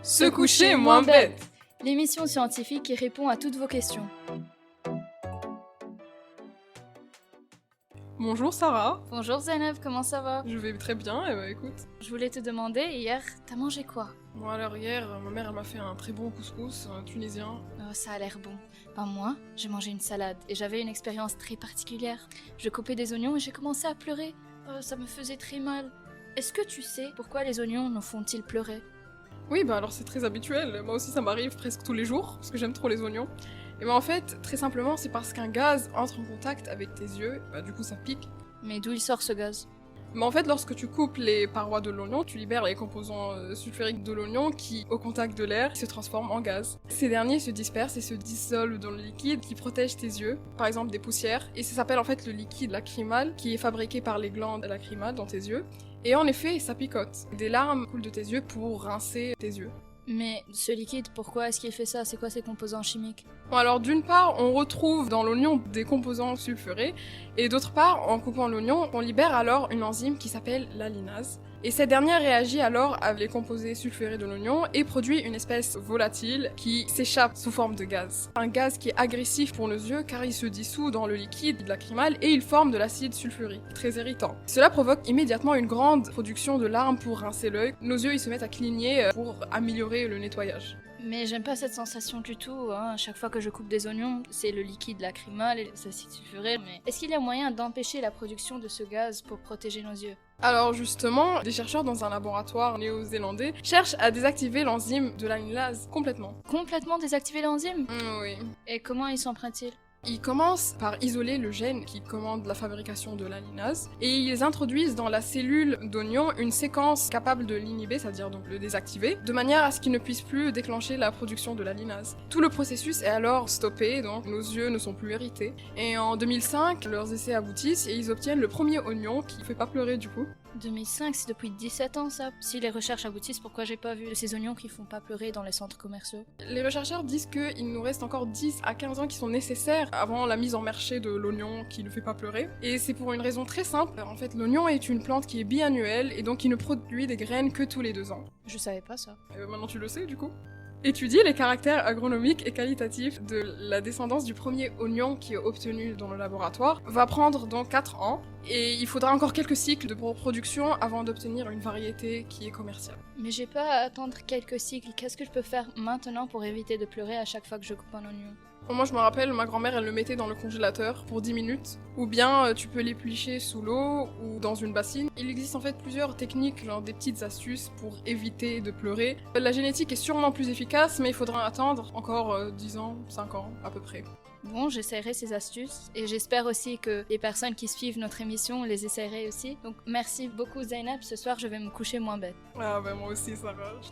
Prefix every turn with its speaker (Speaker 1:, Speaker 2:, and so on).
Speaker 1: Se coucher moins bête.
Speaker 2: L'émission scientifique qui répond à toutes vos questions.
Speaker 1: Bonjour Sarah.
Speaker 2: Bonjour Zainab, comment ça va?
Speaker 1: Je vais très bien, et bah écoute.
Speaker 2: Je voulais te demander, hier, t'as mangé quoi?
Speaker 1: Bon alors hier, ma mère elle m'a fait un très bon couscous tunisien.
Speaker 2: Oh, ça a l'air bon. Ben moi, j'ai mangé une salade et j'avais une expérience très particulière. Je coupais des oignons et j'ai commencé à pleurer. Ça me faisait très mal. Est-ce que tu sais pourquoi les oignons nous font-ils pleurer?
Speaker 1: Oui bah alors c'est très habituel, moi aussi ça m'arrive presque tous les jours, parce que j'aime trop les oignons. Et bah en fait, très simplement, c'est parce qu'un gaz entre en contact avec tes yeux, bah du coup ça pique.
Speaker 2: Mais d'où il sort ce gaz?
Speaker 1: Mais en fait, lorsque tu coupes les parois de l'oignon, tu libères les composants sulfuriques de l'oignon qui, au contact de l'air, se transforment en gaz. Ces derniers se dispersent et se dissolvent dans le liquide qui protège tes yeux, par exemple des poussières, et ça s'appelle en fait le liquide lacrymal, qui est fabriqué par les glandes lacrymales dans tes yeux. Et en effet, ça picote. Des larmes coulent de tes yeux pour rincer tes yeux.
Speaker 2: Mais ce liquide, pourquoi est-ce qu'il fait ça? C'est quoi ses composants chimiques?
Speaker 1: Bon alors d'une part, on retrouve dans l'oignon des composants sulfurés, et d'autre part, en coupant l'oignon, on libère alors une enzyme qui s'appelle l'alinase. Et cette dernière réagit alors avec les composés sulfurés de l'oignon et produit une espèce volatile qui s'échappe sous forme de gaz. Un gaz qui est agressif pour nos yeux car il se dissout dans le liquide lacrymal et il forme de l'acide sulfurique, très irritant. Cela provoque immédiatement une grande production de larmes pour rincer l'œil. Nos yeux ils se mettent à cligner pour améliorer le nettoyage.
Speaker 2: Mais j'aime pas cette sensation du tout, hein. Chaque fois que je coupe des oignons, c'est le liquide lacrymal et l'acide sulfuré, mais est-ce qu'il y a moyen d'empêcher la production de ce gaz pour protéger nos yeux?
Speaker 1: Alors justement, des chercheurs dans un laboratoire néo-zélandais cherchent à désactiver l'enzyme de l'alinase complètement.
Speaker 2: Complètement désactiver l'enzyme?
Speaker 1: Oui.
Speaker 2: Et comment ils s'en prennent-ils?
Speaker 1: Ils commencent par isoler le gène qui commande la fabrication de l'alinase et ils introduisent dans la cellule d'oignon une séquence capable de l'inhiber, c'est-à-dire donc le désactiver, de manière à ce qu'il ne puisse plus déclencher la production de l'alinase. Tout le processus est alors stoppé, donc nos yeux ne sont plus irrités. Et en 2005, leurs essais aboutissent et ils obtiennent le premier oignon qui fait pas pleurer du coup.
Speaker 2: 2005, c'est depuis 17 ans ça. Si les recherches aboutissent, pourquoi j'ai pas vu de ces oignons qui font pas pleurer dans les centres commerciaux?
Speaker 1: Les rechercheurs disent qu'il nous reste encore 10 à 15 ans qui sont nécessaires avant la mise en marché de l'oignon qui ne fait pas pleurer. Et c'est pour une raison très simple. En fait, l'oignon est une plante qui est biannuelle et donc qui ne produit des graines que tous les 2 ans.
Speaker 2: Je savais pas ça.
Speaker 1: Maintenant tu le sais du coup. Étudie les caractères agronomiques et qualitatifs de la descendance du premier oignon qui est obtenu dans le laboratoire va prendre donc 4 ans et il faudra encore quelques cycles de production avant d'obtenir une variété qui est commerciale.
Speaker 2: Mais j'ai pas à attendre quelques cycles. Qu'est-ce que je peux faire maintenant pour éviter de pleurer à chaque fois que je coupe un oignon?
Speaker 1: Moi je me rappelle, ma grand-mère elle le mettait dans le congélateur pour 10 minutes, ou bien tu peux l'éplucher sous l'eau ou dans une bassine. Il existe en fait plusieurs techniques, genre des petites astuces pour éviter de pleurer. La génétique est sûrement plus efficace, mais il faudra attendre encore 10 ans, 5 ans à peu près.
Speaker 2: Bon, j'essaierai ces astuces et j'espère aussi que les personnes qui suivent notre émission les essaieraient aussi. Donc merci beaucoup Zainab, ce soir je vais me coucher moins bête.
Speaker 1: Ah bah moi aussi ça va.